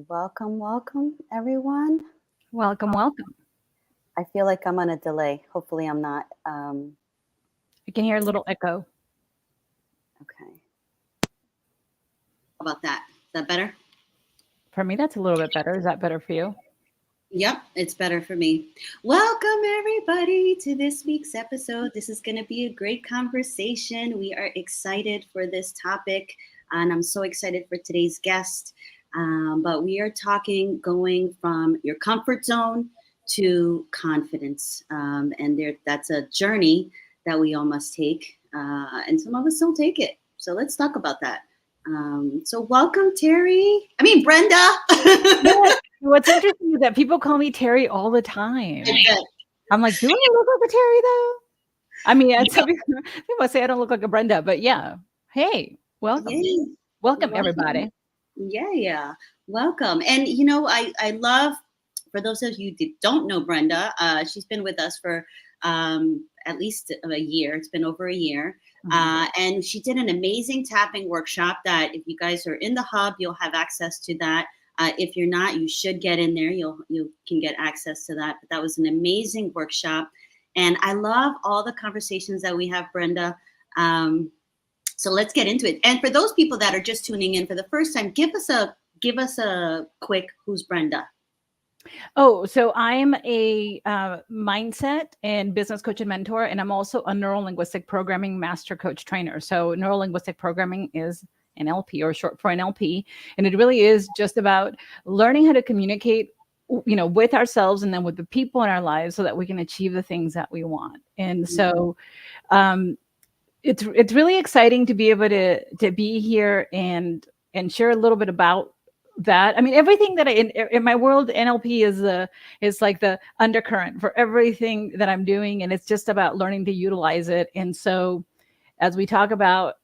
Welcome, welcome, everyone. Welcome, welcome. I feel like I'm on a delay. Hopefully, I'm not. I can hear a little echo. Okay. How about that? Is that better? For me, that's a little bit better. Is that better for you? Yep, it's better for me. Welcome, everybody, to this week's episode. This is going to be a great conversation. We are excited for this topic, and I'm so excited for today's guest. But we are talking going from your comfort zone to confidence. That's a journey that we all must take, and some of us don't take it. So let's talk about that. So welcome, Terry. I mean, Brenda. Yeah. What's interesting is that people call me Terry all the time. I'm like, do I look like a Terry though? I mean, some people say I don't look like a Brenda, but yeah. Hey, welcome. Yeah. Welcome, everybody. Welcome. Yeah. Welcome. And I love, for those of you that don't know Brenda, she's been with us for at least a year. It's been over a year. And she did an amazing tapping workshop that if you guys are in the hub, you'll have access to that. If you're not, you should get in there. You can get access to that. But that was an amazing workshop. And I love all the conversations that we have, Brenda. So let's get into it. And for those people that are just tuning in for the first time, give us a quick who's Brenda. Oh, so I'm a mindset and business coach and mentor, and I'm also a neurolinguistic programming master coach trainer. So neurolinguistic programming is NLP, or short for NLP, and it really is just about learning how to communicate, with ourselves and then with the people in our lives, so that we can achieve the things that we want. And so, it's really exciting to be able to be here and share a little bit about that. I mean, everything that in my world, NLP is like the undercurrent for everything that I'm doing, and it's just about learning to utilize it. And so, as we talk about,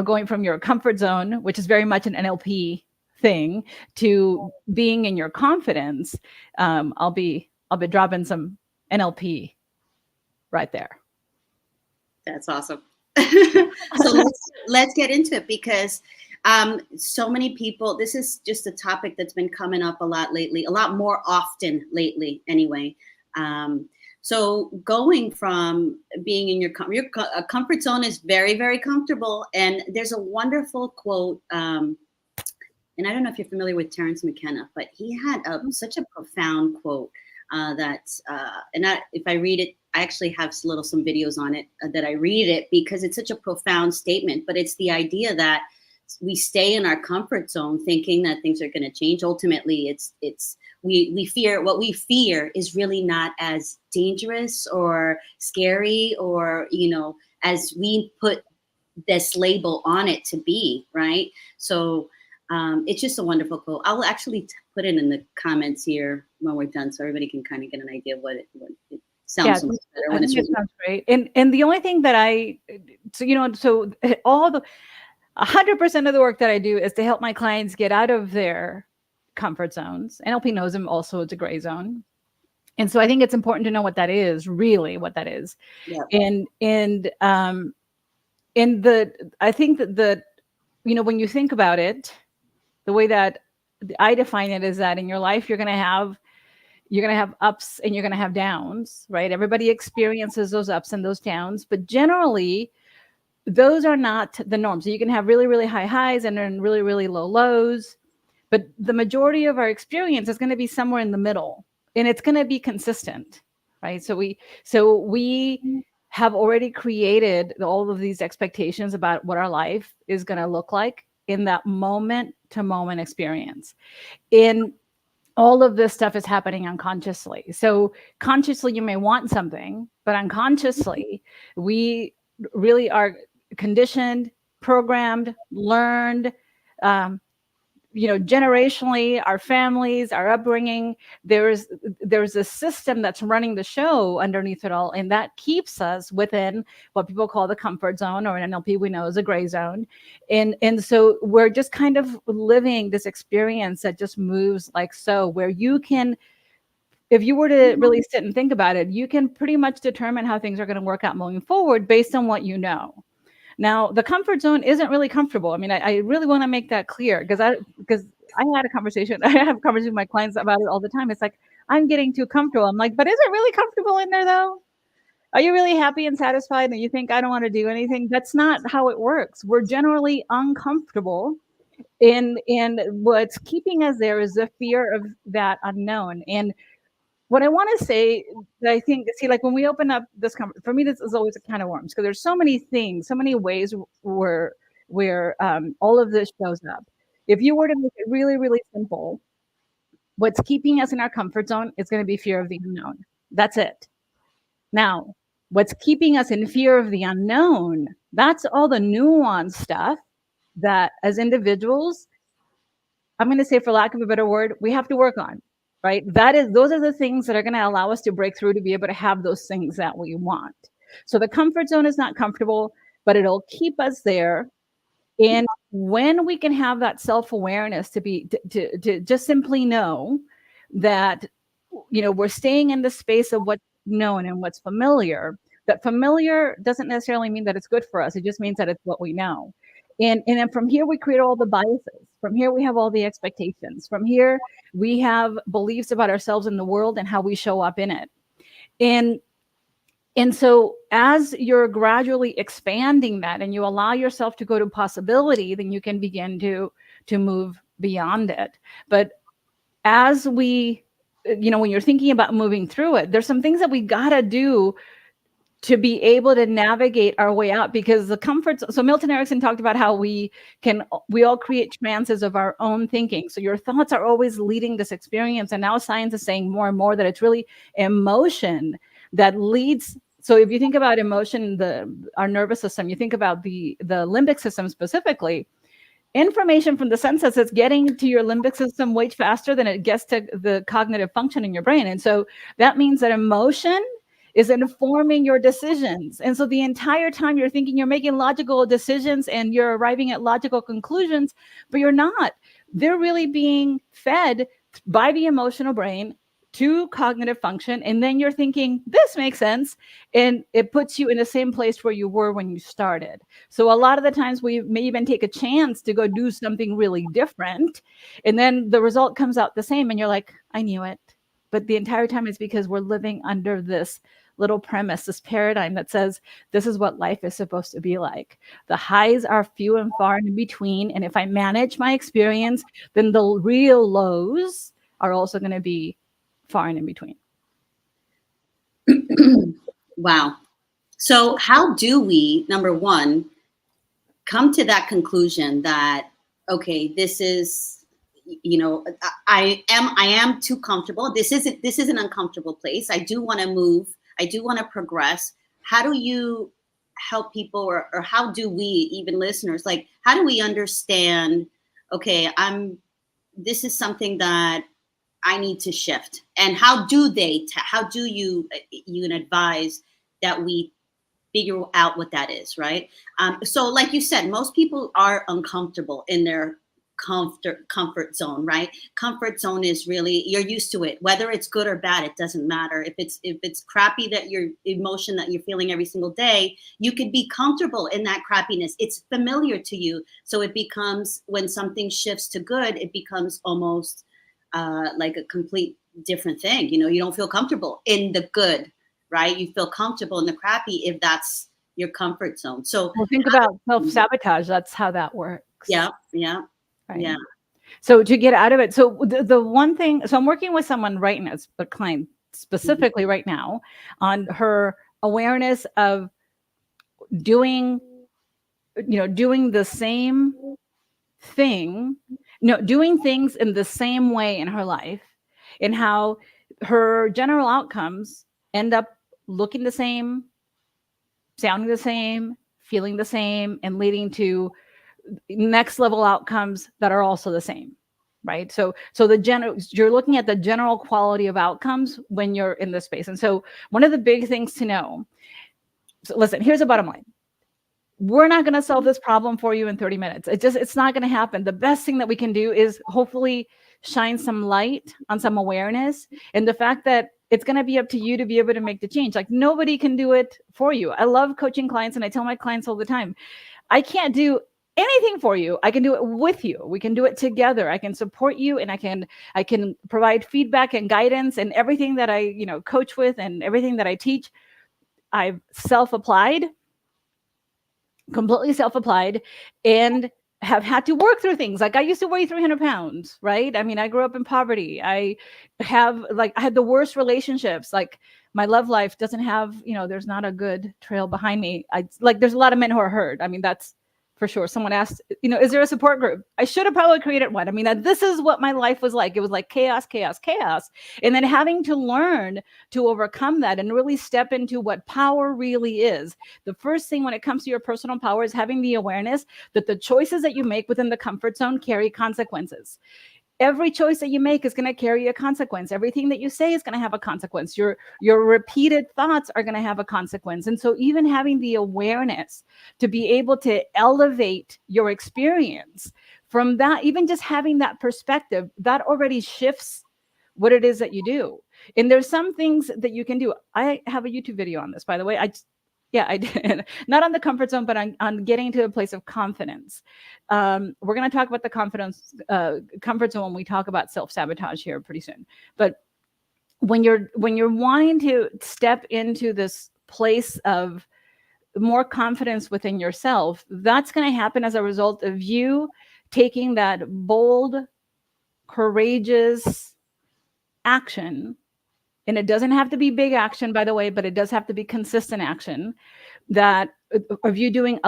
going from your comfort zone, which is very much an NLP thing, to being in your confidence, I'll be dropping some NLP right there. That's awesome. So let's get into it, because so many people, this is just a topic that's been coming up a lot lately, a lot more often lately anyway. So going from being in your comfort zone is very, very comfortable. And there's a wonderful quote, and I don't know if you're familiar with Terrence McKenna, but he had such a profound quote if I read it, I actually have some videos on it that I read it, because it's such a profound statement. But it's the idea that we stay in our comfort zone thinking that things are going to change. Ultimately, we fear, what we fear is really not as dangerous or scary, or as we put this label on it to be, right? So it's just a wonderful quote. I'll actually put it in the comments here when we're done, so everybody can kind of get an idea of what it sounds so much better when it's it sounds great. And the only thing that so all the 100% of the work that I do is to help my clients get out of their comfort zones. NLP knows them also, it's a gray zone. And so I think it's important to know what that is, really what that is. Yeah. I think that when you think about it, the way that I define it is that in your life, you're going to have ups and you're going to have downs, right? Everybody experiences those ups and those downs, but generally those are not the norm. So you can have really, really high highs and then really, really low lows, but the majority of our experience is going to be somewhere in the middle, and it's going to be consistent, right? So we have already created all of these expectations about what our life is going to look like in that moment to moment experience. In all of this stuff is happening unconsciously. So consciously, you may want something, but unconsciously, we really are conditioned, programmed, learned, generationally, our families, our upbringing, there's a system that's running the show underneath it all. And that keeps us within what people call the comfort zone, or in NLP, we know is a gray zone. And so we're just kind of living this experience that just moves like so, where you can, if you were to really sit and think about it, you can pretty much determine how things are going to work out moving forward based on what you know. Now, the comfort zone isn't really comfortable. I mean, I really want to make that clear, because I had a conversation. I have a conversation with my clients about it all the time. It's like, I'm getting too comfortable. I'm like, but is it really comfortable in there though? Are you really happy and satisfied that you think I don't want to do anything? That's not how it works. We're generally uncomfortable. And what's keeping us there is the fear of that unknown. And what I want to say, that I think, see, like when we open up this, for me, this is always a can of worms because there's so many things, so many ways where all of this shows up. If you were to make it really, really simple, what's keeping us in our comfort zone is going to be fear of the unknown. That's it. Now, what's keeping us in fear of the unknown, that's all the nuanced stuff that as individuals, I'm going to say, for lack of a better word, we have to work on, right? Those are the things that are going to allow us to break through to be able to have those things that we want. So the comfort zone is not comfortable, but it'll keep us there. And when we can have that self-awareness to just simply know that, we're staying in the space of what's known and what's familiar. That familiar doesn't necessarily mean that it's good for us. It just means that it's what we know. And then from here, we create all the biases. From here, we have all the expectations. From here, we have beliefs about ourselves and the world and how we show up in it. And so as you're gradually expanding that and you allow yourself to go to possibility, then you can begin to move beyond it. But as we, when you're thinking about moving through it, there's some things that we got to do to be able to navigate our way out, because the comforts. So Milton Erickson talked about how we all create trances of our own thinking. So your thoughts are always leading this experience. And now science is saying more and more that it's really emotion that leads. So if you think about emotion, our nervous system, you think about the limbic system specifically, information from the senses is getting to your limbic system way faster than it gets to the cognitive function in your brain. And so that means that emotion is informing your decisions. And so the entire time you're thinking, you're making logical decisions and you're arriving at logical conclusions, but you're not. They're really being fed by the emotional brain to cognitive function. And then you're thinking, this makes sense. And it puts you in the same place where you were when you started. So a lot of the times we may even take a chance to go do something really different. And then the result comes out the same. And you're like, I knew it. But the entire time it's because we're living under this little premise, this paradigm that says this is what life is supposed to be like. The highs are few and far in between. And if I manage my experience, then the real lows are also going to be far and in between. Wow. So how do we, number one, come to that conclusion that, okay, this is, I am too comfortable. This is an uncomfortable place. I do want to move. I do want to progress. How do you help people, or how do we, even listeners, like, how do we understand, okay, this is something that I need to shift? And how do you advise that we figure out what that is, right? So like you said, most people are uncomfortable in their comfort zone, right? Comfort zone is really, you're used to it, whether it's good or bad, it doesn't matter. If it's crappy, that your emotion that you're feeling every single day, you could be comfortable in that crappiness. It's familiar to you. So it becomes, when something shifts to good, it becomes almost like a complete different thing. You don't feel comfortable in the good, right? You feel comfortable in the crappy if that's your comfort zone. So think about self-sabotage. That's how that works. Yeah. Right. Yeah. So to get out of it. So the one thing, so I'm working with someone right now, a client specifically right now, on her awareness of doing the same thing, doing things in the same way in her life, and how her general outcomes end up looking the same, sounding the same, feeling the same, and leading to next level outcomes that are also the same, right? So you're looking at the general quality of outcomes when you're in this space. And so one of the big things to know, so listen, here's the bottom line. We're not going to solve this problem for you in 30 minutes. It's not going to happen. The best thing that we can do is hopefully shine some light on some awareness, and the fact that it's going to be up to you to be able to make the change. Like, nobody can do it for you. I love coaching clients, and I tell my clients all the time, I can't do anything for you. I can do it with you. We can do it together. I can support you, and I can provide feedback and guidance, and everything that I, coach with, and everything that I teach, I've self-applied, completely self-applied, and have had to work through things. Like, I used to weigh 300 pounds, right? I mean, I grew up in poverty. I had the worst relationships. Like, my love life doesn't have, there's not a good trail behind me. There's a lot of men who are hurt. I mean, that's for sure. Someone asked, is there a support group? I should have probably created one. I mean, this is what my life was like. It was like chaos, chaos, chaos. And then having to learn to overcome that and really step into what power really is. The first thing when it comes to your personal power is having the awareness that the choices that you make within the comfort zone carry consequences. Every choice that you make is going to carry a consequence. Everything that you say is going to have a consequence. Your repeated thoughts are going to have a consequence. And so even having the awareness to be able to elevate your experience from that, even just having that perspective, that already shifts what it is that you do. And there's some things that you can do. I have a YouTube video on this, by the way. I did. Not on the comfort zone, but on getting to a place of confidence. We're going to talk about the comfort zone when we talk about self-sabotage here pretty soon. But when you're wanting to step into this place of more confidence within yourself, that's going to happen as a result of you taking that bold, courageous action. And it doesn't have to be big action, by the way, but it does have to be consistent action, that of you doing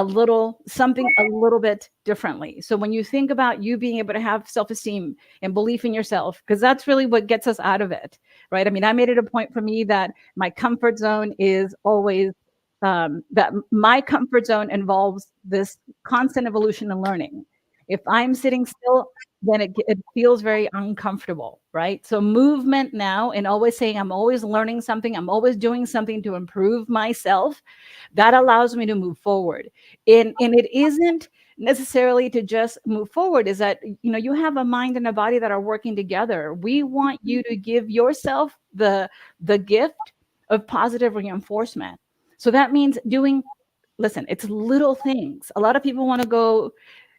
something a little bit differently. So when you think about you being able to have self-esteem and belief in yourself, because that's really what gets us out of it, right? I mean, I made it a point for me that my comfort zone is always that my comfort zone involves this constant evolution and learning. If I'm sitting still, then it feels very uncomfortable, right? So movement now, and always saying I'm always learning something, I'm always doing something to improve myself, that allows me to move forward. And it isn't necessarily to just move forward, is that, you have a mind and a body that are working together. We want you to give yourself the gift of positive reinforcement. So that means listen, it's little things. A lot of people want to go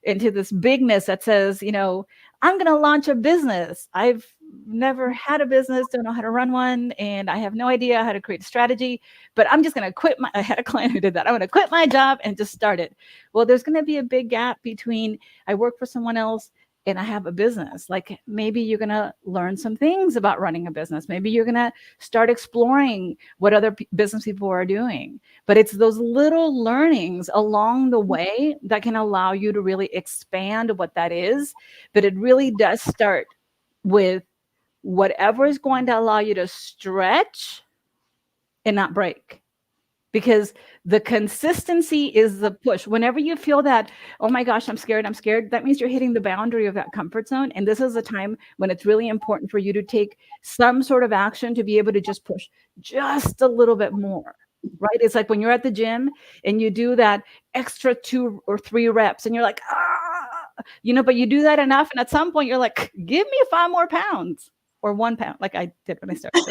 into this bigness that says, I'm going to launch a business. I've never had a business, don't know how to run one, and I have no idea how to create a strategy, but I'm just going to quit I had a client who did that. I'm going to quit my job and just start it. Well, there's going to be a big gap between I work for someone else and I have a business. Like, maybe you're going to learn some things about running a business. Maybe you're going to start exploring what other business people are doing. But it's those little learnings along the way that can allow you to really expand what that is. But it really does start with whatever is going to allow you to stretch and not break. Because the consistency is the push. Whenever you feel that, oh my gosh, I'm scared, that means you're hitting the boundary of that comfort zone. And this is a time when it's really important for you to take some sort of action to be able to just push just a little bit more, right? It's like when you're at the gym and you do that extra 2 or 3 reps and you're like, but you do that enough. And at some point you're like, give me 5 more pounds or 1 pound, like I did when I started.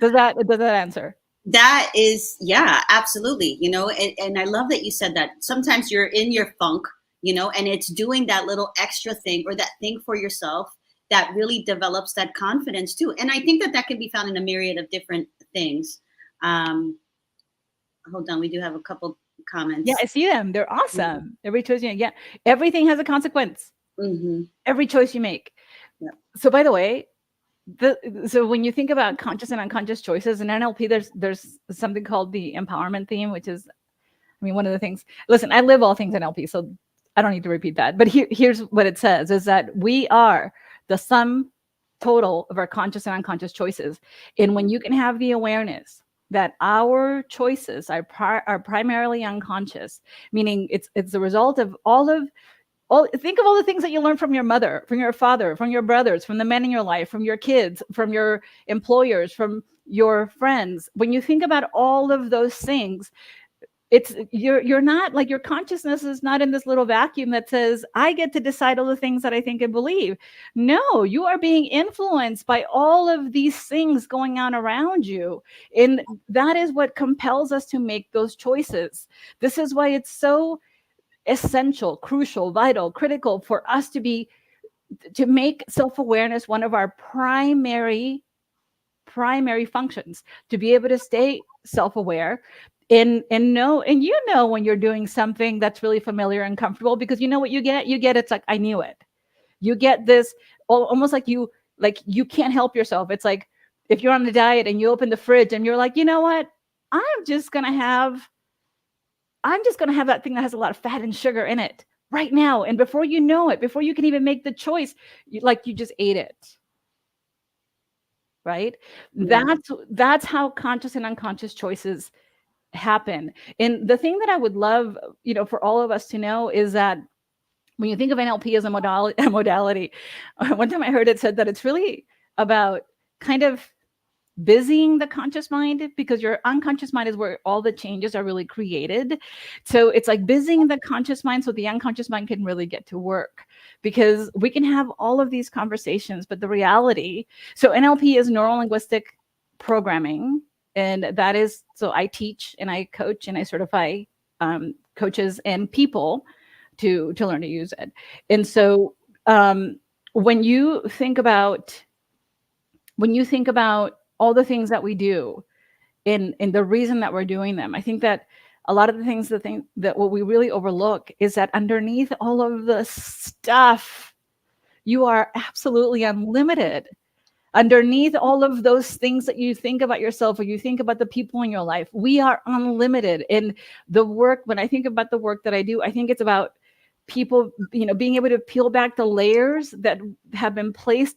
Does that answer? That is, yeah, absolutely. And I love that you said that. Sometimes you're in your funk, and it's doing that little extra thing or that thing for yourself that really develops that confidence too. And I think that can be found in a myriad of different things. Hold on, we do have a couple comments. Yeah, I see them. They're awesome. Mm-hmm. Every choice you make, yeah, everything has a consequence. Mm-hmm. Every choice you make. Yeah. So by the way, so when you think about conscious and unconscious choices in NLP, there's something called the empowerment theme, which is, one of the things. Listen, I live all things NLP, so I don't need to repeat that. But here's what it says: is that we are the sum total of our conscious and unconscious choices. And when you can have the awareness that our choices are primarily unconscious, meaning it's the result of think of all the things that you learned from your mother, from your father, from your brothers, from the men in your life, from your kids, from your employers, from your friends. When you think about all of those things, you're not like, your consciousness is not in this little vacuum that says, I get to decide all the things that I think and believe. No, you are being influenced by all of these things going on around you. And that is what compels us to make those choices. This is why it's so essential, crucial, vital, critical for us to make self-awareness one of our primary functions, to be able to stay self-aware and know, and when you're doing something that's really familiar and comfortable, because you know what you get, it's like, I knew it. You get this almost like you can't help yourself. It's like if you're on a diet and you open the fridge and you're like, you know what, I'm just gonna have that thing that has a lot of fat and sugar in it right now, and before you know it, before you can even make the choice, you just ate it. Right? Yeah. That's how conscious and unconscious choices happen. And the thing that I would love, for all of us to know is that when you think of NLP as a modality, one time I heard it said that it's really about kind of busying the conscious mind, because your unconscious mind is where all the changes are really created. So it's like busying the conscious mind so the unconscious mind can really get to work, because we can have all of these conversations, but the reality, so NLP is neurolinguistic programming, and that is, so I teach and I coach and I certify coaches and people to learn to use it. And so when you think about all the things that we do and the reason that we're doing them, I think that a lot of the things that what we really overlook is that underneath all of the stuff, you are absolutely unlimited. Underneath all of those things that you think about yourself or you think about the people in your life, we are unlimited. And when I think about the work that I do, I think it's about people, being able to peel back the layers that have been placed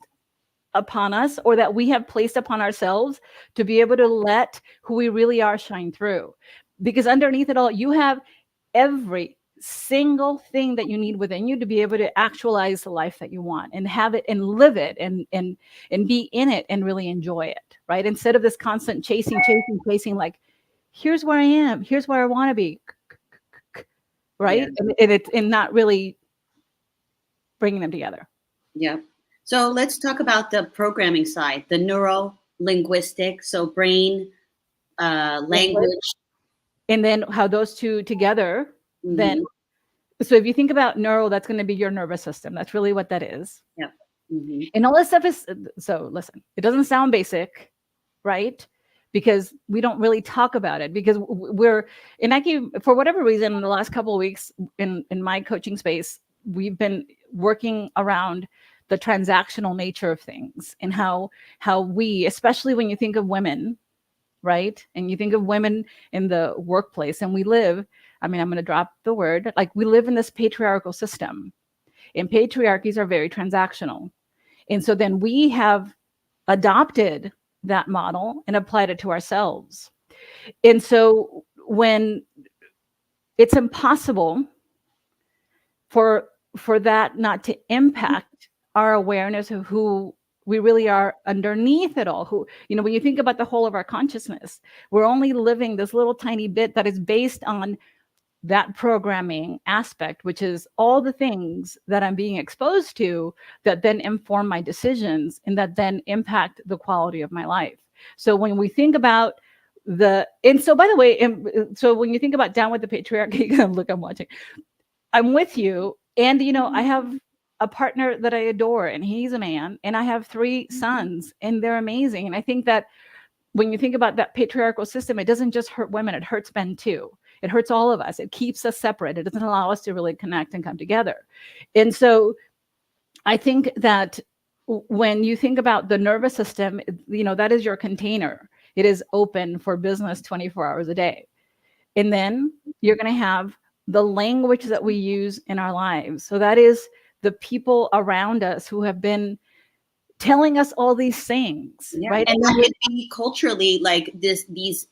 upon us, or that we have placed upon ourselves, to be able to let who we really are shine through. Because underneath it all, you have every single thing that you need within you to be able to actualize the life that you want and have it and live it and be in it and really enjoy it, right? Instead of this constant chasing, like, here's where I am, here's where I want to be, right? Yeah. And not really bringing them together. Yeah. So let's talk about the programming side, the neuro-linguistic, so brain, language. And then how those two together, Mm-hmm. then, so if you think about neuro, that's going to be your nervous system. That's really what that is. Yeah. Mm-hmm. And all this stuff is, so listen, it doesn't sound basic, right? Because we don't really talk about it, because for whatever reason, in the last couple of weeks in my coaching space, we've been working around the transactional nature of things, and how we, especially when you think of women, right? And you think of women in the workplace, and I'm going to drop the word, like, we live in this patriarchal system, and patriarchies are very transactional. And so then we have adopted that model and applied it to ourselves. And so when it's impossible for that not to impact our awareness of who we really are underneath it all, when you think about the whole of our consciousness, we're only living this little tiny bit that is based on that programming aspect, which is all the things that I'm being exposed to that then inform my decisions and that then impact the quality of my life. So when we think about so by the way, so when you think about down with the patriarchy, look, I'm with you. And, I have a partner that I adore, and he's a man, and I have 3 sons, and they're amazing. And I think that when you think about that patriarchal system, it doesn't just hurt women, it hurts men too. It hurts all of us. It keeps us separate. It doesn't allow us to really connect and come together. And so I think that when you think about the nervous system, that is your container. It is open for business 24 hours a day. And then you're going to have the language that we use in our lives. So that is the people around us who have been telling us all these things, right? And that would be culturally like these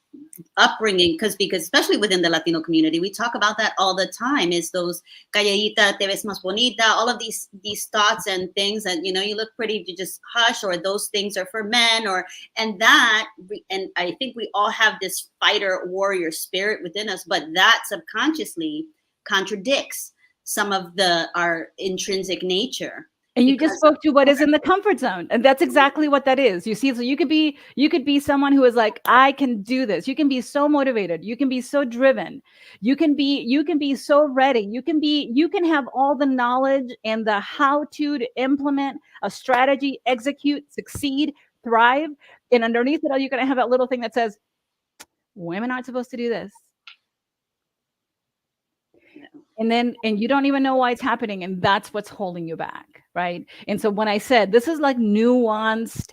upbringing, because especially within the Latino community, we talk about that all the time, is those calladita, te ves más bonita, all of these thoughts and things, and you look pretty, you just hush, or those things are for men, and I think we all have this fighter warrior spirit within us, but that subconsciously contradicts some of our intrinsic nature. And you just because spoke to what is in the comfort zone. And that's exactly what that is. You see, so you could be someone who is like, I can do this. You can be so motivated. You can be so driven. You can be so ready. You can have all the knowledge and the how to implement a strategy, execute, succeed, thrive. And underneath it all, you're going to have that little thing that says, women aren't supposed to do this. And you don't even know why it's happening, and that's what's holding you back, right? And so when I said this is like nuanced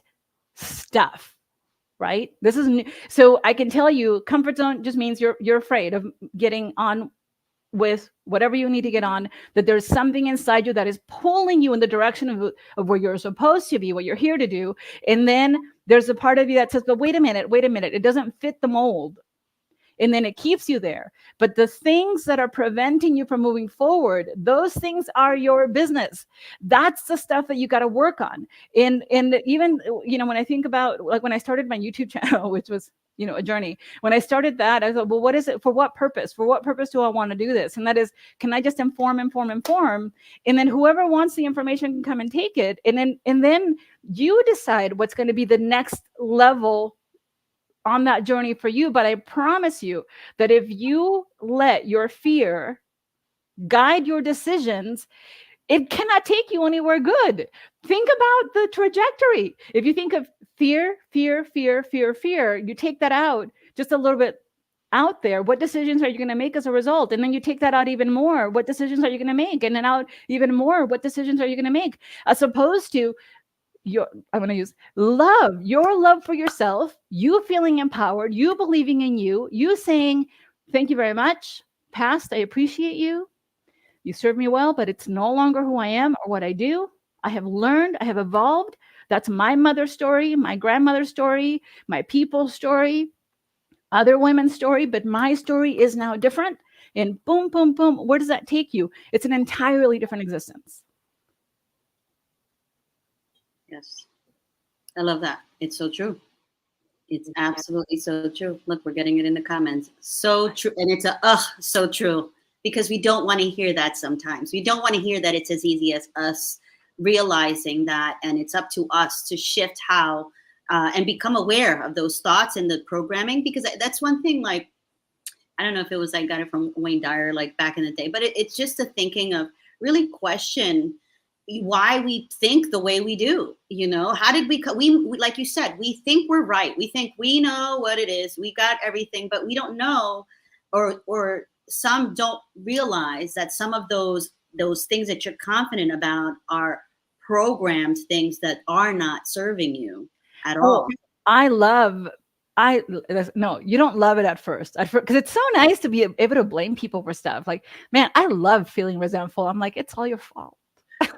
stuff, right? This is new. So I can tell you, comfort zone just means you're afraid of getting on with whatever you need to get on, that there's something inside you that is pulling you in the direction of where you're supposed to be, what you're here to do. And then there's a part of you that says, but wait a minute, it doesn't fit the mold. And then it keeps you there. But the things that are preventing you from moving forward, those things are your business. That's the stuff that you got to work on. And even, when I think about, like, when I started my YouTube channel, which was, a journey, when I started that, I thought, well, what is it? For what purpose? For what purpose do I want to do this? And that is, can I just inform? And then whoever wants the information can come and take it. And then you decide what's going to be the next level on that journey for you. But I promise you that if you let your fear guide your decisions, it cannot take you anywhere good. Think about the trajectory. If you think of fear, you take that out just a little bit out there. What decisions are you going to make as a result? And then you take that out even more. What decisions are you going to make? And then out even more. What decisions are you going to make? As opposed to I'm going to use love, your love for yourself, you feeling empowered, you believing in you saying, thank you very much. Past, I appreciate you. You served me well, but it's no longer who I am or what I do. I have learned, I have evolved. That's my mother's story, my grandmother's story, my people's story, other women's story, but my story is now different. And boom, boom, boom. Where does that take you? It's an entirely different existence. Yes. I love that. It's so true. It's absolutely so true. Look, we're getting it in the comments. So true. And it's so true. Because we don't want to hear that sometimes. We don't want to hear that it's as easy as us realizing that, and it's up to us to shift how and become aware of those thoughts and the programming. Because that's one thing, like, I don't know if it was, I got it from Wayne Dyer, like back in the day, but it's just the thinking of really question why we think the way we do. How did we like you said, we think we're right, we think we know what it is, we got everything, but we don't know, or some don't realize that some of those things that you're confident about are programmed things that are not serving you at all. No, you don't love it at first, because it's so nice to be able to blame people for stuff. Like, man, I love feeling resentful. I'm like, it's all your fault.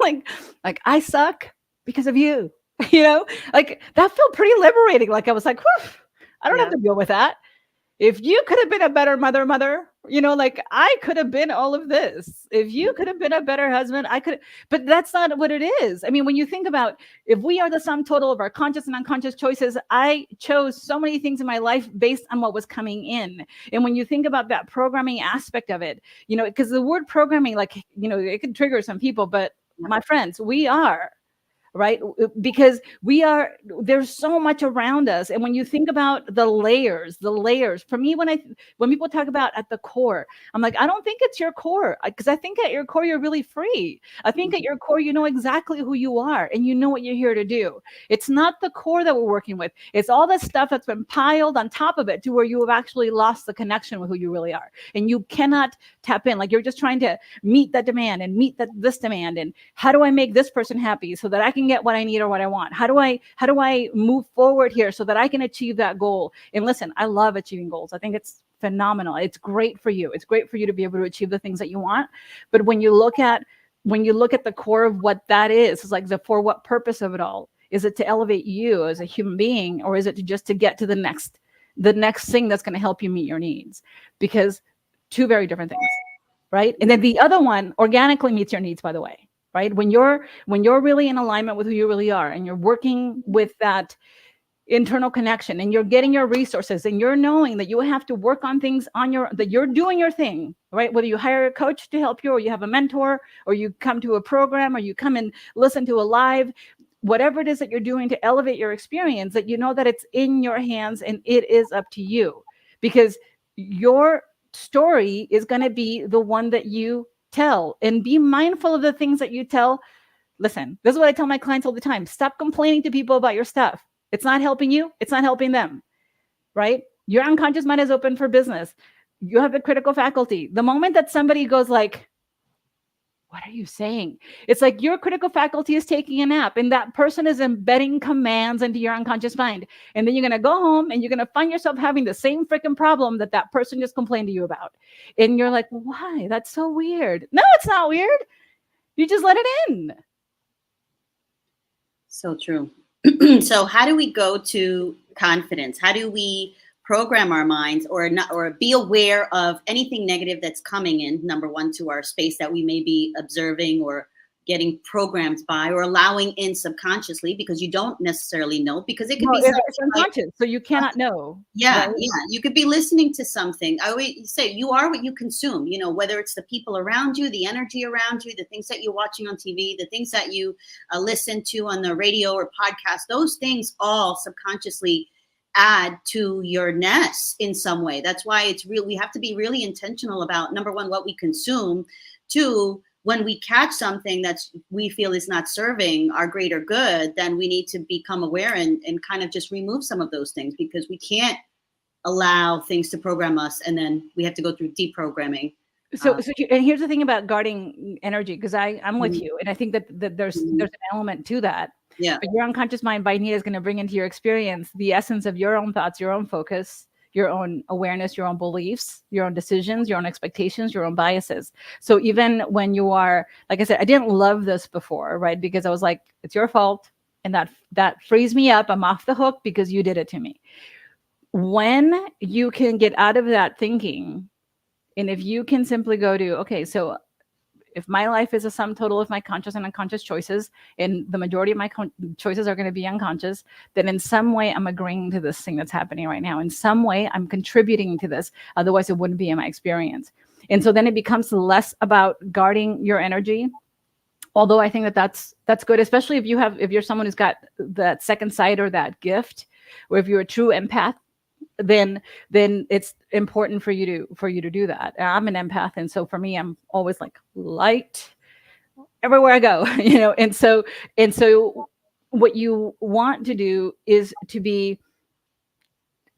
like I suck because of you, like that felt pretty liberating. Like I was like, whew, I don't have to deal with that. If you could have been a better mother, like I could have been all of this. If you could have been a better husband, I could, but that's not what it is. I mean, when you think about, if we are the sum total of our conscious and unconscious choices, I chose so many things in my life based on what was coming in. And when you think about that programming aspect of it, because the word programming, like, it can trigger some people, but my friends, we are. Right? Because there's so much around us. And when you think about the layers, for me, when people talk about at the core, I'm like, I don't think it's your core, because I think at your core, you're really free. I think at your core, you know exactly who you are and you know what you're here to do. It's not the core that we're working with. It's all the stuff that's been piled on top of it to where you have actually lost the connection with who you really are. And you cannot tap in. Like, you're just trying to meet that demand and meet this demand. And how do I make this person happy so that I can get what I need or what I want? How do I move forward here so that I can achieve that goal? And listen, I love achieving goals. I think it's phenomenal. It's great for you. It's great for you to be able to achieve the things that you want. But when you look at the core of what that is, it's like for what purpose of it all? Is it to elevate you as a human being, or is it to get to the next thing that's going to help you meet your needs? Because two very different things, right? And then the other one organically meets your needs, by the way. Right? When you're really in alignment with who you really are, and you're working with that internal connection, and you're getting your resources, and you're knowing that you have to work on things on your, that you're doing your thing, right? Whether you hire a coach to help you, or you have a mentor, or you come to a program, or you come and listen to a live, whatever it is that you're doing to elevate your experience, that you know that it's in your hands and it is up to you, because your story is going to be the one that you tell. And be mindful of the things that you tell. Listen, this is what I tell my clients all the time. Stop complaining to people about your stuff. It's not helping you. It's not helping them, right? Your unconscious mind is open for business. You have the critical faculty. The moment that somebody goes like, what are you saying? It's like your critical faculty is taking a nap, and that person is embedding commands into your unconscious mind. And then you're going to go home and you're going to find yourself having the same freaking problem that that person just complained to you about. And you're like, why? That's so weird. No, it's not weird. You just let it in. So true. So how do we go to confidence? How do we program our minds, or not, or be aware of anything negative that's coming in, number one, to our space that we may be observing or getting programmed by, or allowing in subconsciously, because you don't necessarily know, because it could be it's unconscious, so you cannot know. Yeah, right? Yeah. You could be listening to something. I always say you are what you consume, you know, whether it's the people around you, the energy around you, the things that you're watching on TV, the things that you listen to on the radio or podcast, those things all subconsciously add to your nest in some way. That's why it's real. We have to be really intentional about, number one, what we consume. Two, when we catch something that we feel is not serving our greater good, then we need to become aware and kind of just remove some of those things, because we can't allow things to program us, and then we have to go through deprogramming. And here's the thing about guarding energy, because I'm with you, and I think that there's an element to that. Yeah. But your unconscious mind by need is going to bring into your experience the essence of your own thoughts, your own focus, your own awareness, your own beliefs, your own decisions, your own expectations, your own biases. So even when you are, like I said, I didn't love this before, right? Because I was like, it's your fault. And that frees me up. I'm off the hook because you did it to me. When you can get out of that thinking, and if you can simply go to, okay, so if my life is a sum total of my conscious and unconscious choices, and the majority of my choices are going to be unconscious, then in some way I'm agreeing to this thing that's happening right now. In some way I'm contributing to this. Otherwise it wouldn't be in my experience. And so then it becomes less about guarding your energy. Although I think that that's good, especially if you're someone who's got that second sight or that gift, or if you're a true empath, then it's important for you to do that. I'm an empath, and so for me, I'm always like light everywhere I go, you know. And so what you want to do is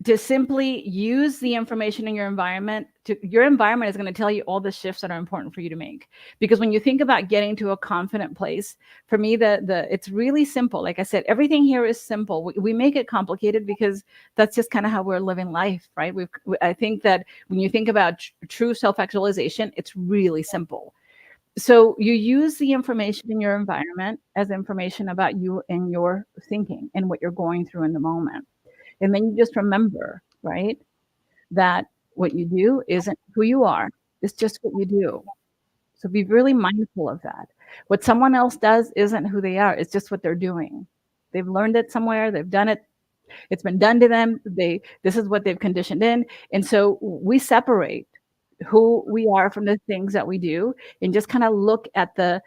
to simply use the information in your environment. Your environment is going to tell you all the shifts that are important for you to make. Because when you think about getting to a confident place, for me, it's really simple. Like I said, everything here is simple. We make it complicated because that's just kind of how we're living life, right? I think that when you think about true self-actualization, it's really simple. So you use the information in your environment as information about you and your thinking and what you're going through in the moment. And then you just remember, right, that what you do isn't who you are. It's just what you do. So be really mindful of that. What someone else does isn't who they are. It's just what they're doing. They've learned it somewhere. They've done it. It's been done to them. This is what they've conditioned in. And so we separate who we are from the things that we do, and just kind of look at the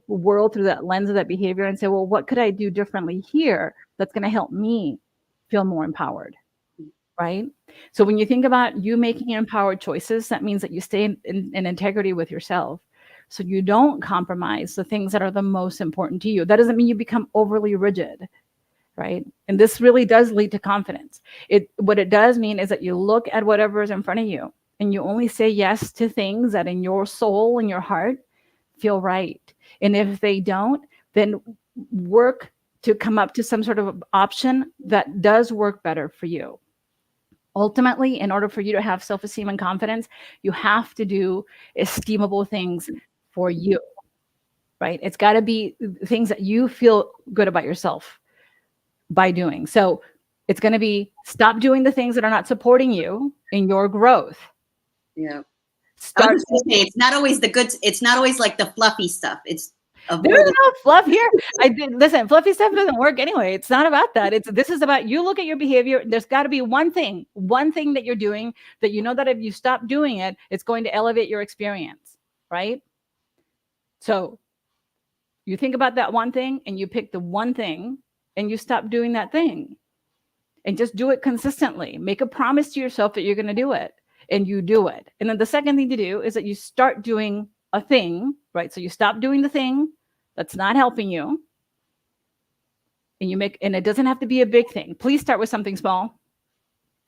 world through that lens of that behavior and say, well, what could I do differently here that's going to help me feel more empowered, right? So when you think about you making empowered choices, that means that you stay in integrity with yourself. So you don't compromise the things that are the most important to you. That doesn't mean you become overly rigid, right? And this really does lead to confidence. What it does mean is that you look at whatever is in front of you, and you only say yes to things that in your soul and your heart feel right. And if they don't, then work to come up to some sort of option that does work better for you. Ultimately, in order for you to have self-esteem and confidence, you have to do esteemable things for you, right? It's got to be things that you feel good about yourself by doing. So it's going to be stop doing the things that are not supporting you in your growth. Yeah. It's not always the good. It's not always like the fluffy stuff. It's There's avoiding. no fluff here. I did listen, fluffy stuff doesn't work anyway. It's not about that. This is about you look at your behavior. There's got to be one thing that you're doing that you know that if you stop doing it, it's going to elevate your experience, right? So you think about that one thing and you pick the one thing and you stop doing that thing and just do it consistently. Make a promise to yourself that you're going to do it and you do it. And then the second thing to do is that you start doing a thing, right? So you stop doing the thing that's not helping you and you make, and it doesn't have to be a big thing. Please start with something small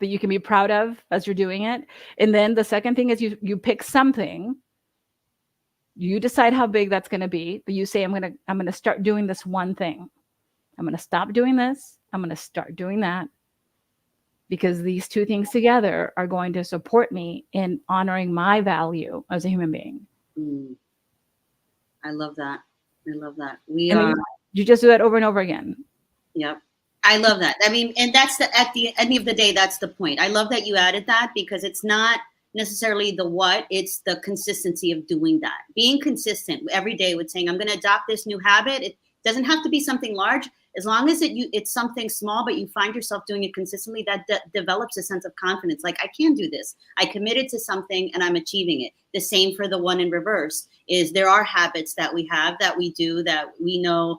that you can be proud of as you're doing it. And then the second thing is you pick something. You decide how big that's going to be, but you say, I'm going to start doing this one thing. I'm going to stop doing this. I'm going to start doing that, because these two things together are going to support me in honoring my value as a human being. Mm. I love that. I love that. You just do that over and over again. Yep. I love that. I mean, and that's at the end of the day, that's the point. I love that you added that, because it's not necessarily the what, it's the consistency of doing that. Being consistent every day with saying, I'm going to adopt this new habit. It doesn't have to be something large. As long as it's something small, but you find yourself doing it consistently, that develops a sense of confidence. Like, I can do this. I committed to something and I'm achieving it. The same for the one in reverse is there are habits that we have, that we do, that we know,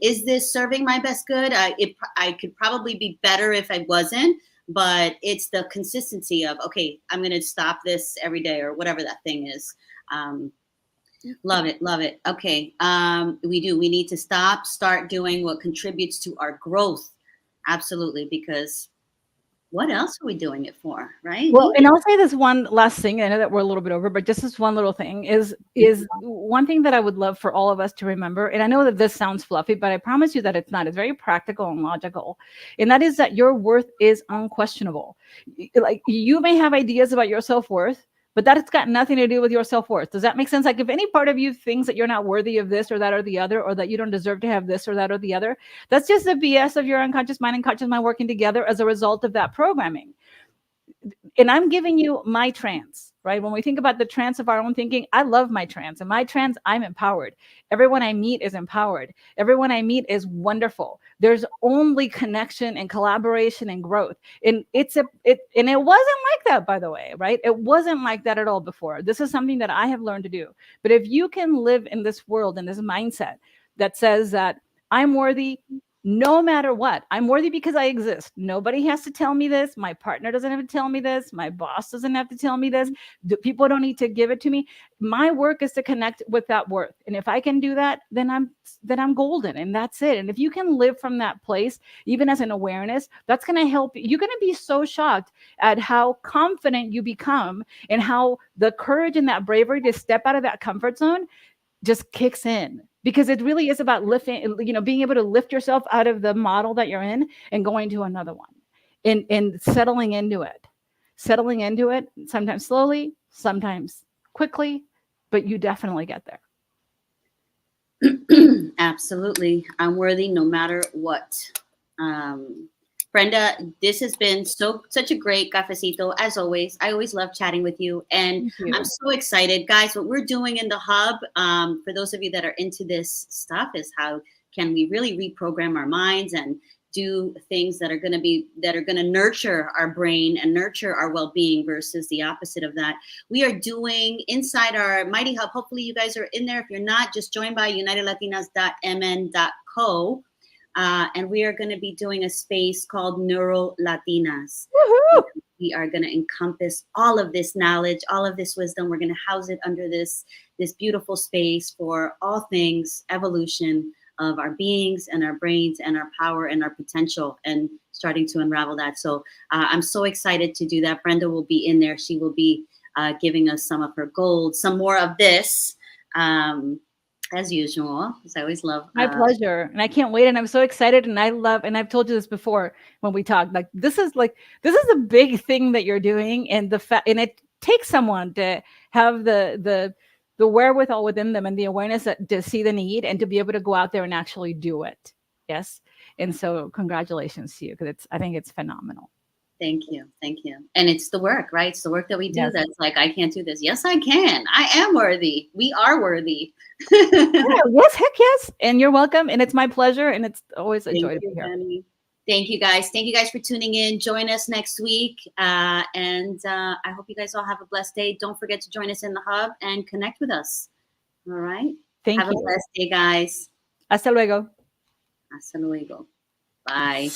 is this serving my best good? I could probably be better if I wasn't, but it's the consistency of, okay, I'm going to stop this every day or whatever that thing is. Love it. Love it. Okay. We need to start doing what contributes to our growth. Absolutely. Because what else are we doing it for? Right. Well, and I'll say this one last thing. I know that we're a little bit over, but just this one little thing is one thing that I would love for all of us to remember. And I know that this sounds fluffy, but I promise you that it's not. It's very practical and logical. And that is that your worth is unquestionable. Like, you may have ideas about your self-worth, but that's got nothing to do with your self-worth. Does that make sense? Like, if any part of you thinks that you're not worthy of this or that or the other, or that you don't deserve to have this or that or the other, that's just the BS of your unconscious mind and conscious mind working together as a result of that programming. And I'm giving you my trance, right? When we think about the trance of our own thinking, I love my trance. And my trance, I'm empowered. Everyone I meet is empowered. Everyone I meet is wonderful. There's only connection and collaboration and growth. And it wasn't like that, by the way, right? It wasn't like that at all before. This is something that I have learned to do. But if you can live in this world, in this mindset that says that I'm worthy, no matter what, I'm worthy because I exist. Nobody has to tell me this. My partner doesn't have to tell me this. My boss doesn't have to tell me this. People don't need to give it to me. My work is to connect with that worth. And if I can do that, then I'm golden, and that's it. And if you can live from that place, even as an awareness, that's going to help you. You're going to be so shocked at how confident you become, and how the courage and that bravery to step out of that comfort zone just kicks in. Because it really is about lifting, being able to lift yourself out of the model that you're in and going to another one, and settling into it, sometimes slowly, sometimes quickly, but you definitely get there. Absolutely. I'm worthy no matter what. Brenda, this has been such a great cafecito. As always, I always love chatting with you. And I'm so excited. Guys, what we're doing in the hub, for those of you that are into this stuff, is how can we really reprogram our minds and do things that are going to nurture our brain and nurture our well-being versus the opposite of that. We are doing inside our Mighty Hub. Hopefully you guys are in there. If you're not, just join by unitedlatinas.mn.co. And we are going to be doing a space called Neurolatinas. We are going to encompass all of this knowledge, all of this wisdom. We're going to house it under this beautiful space for all things evolution of our beings and our brains and our power and our potential, and starting to unravel that. So I'm so excited to do that. Brenda will be in there. She will be giving us some of her gold, some more of this. As usual, because I always love my pleasure, and I can't wait, and I'm so excited, and I love, and I've told you this before when we talked, like this is a big thing that you're doing, and and it takes someone to have the wherewithal within them and the awareness to see the need and to be able to go out there and actually do it. Yes, and so congratulations to you, because I think it's phenomenal. Thank you. Thank you. And it's the work, right? It's the work that we do Yes. that's like, I can't do this. Yes, I can. I am worthy. We are worthy. Yeah, yes, heck yes. And you're welcome. And it's my pleasure. And it's always a Thank joy to be you, here. Penny. Thank you, guys. Thank you guys for tuning in. Join us next week. And I hope you guys all have a blessed day. Don't forget to join us in the hub and connect with us. All right. Thank Have you. a blessed day, guys. Hasta luego. Hasta luego. Bye.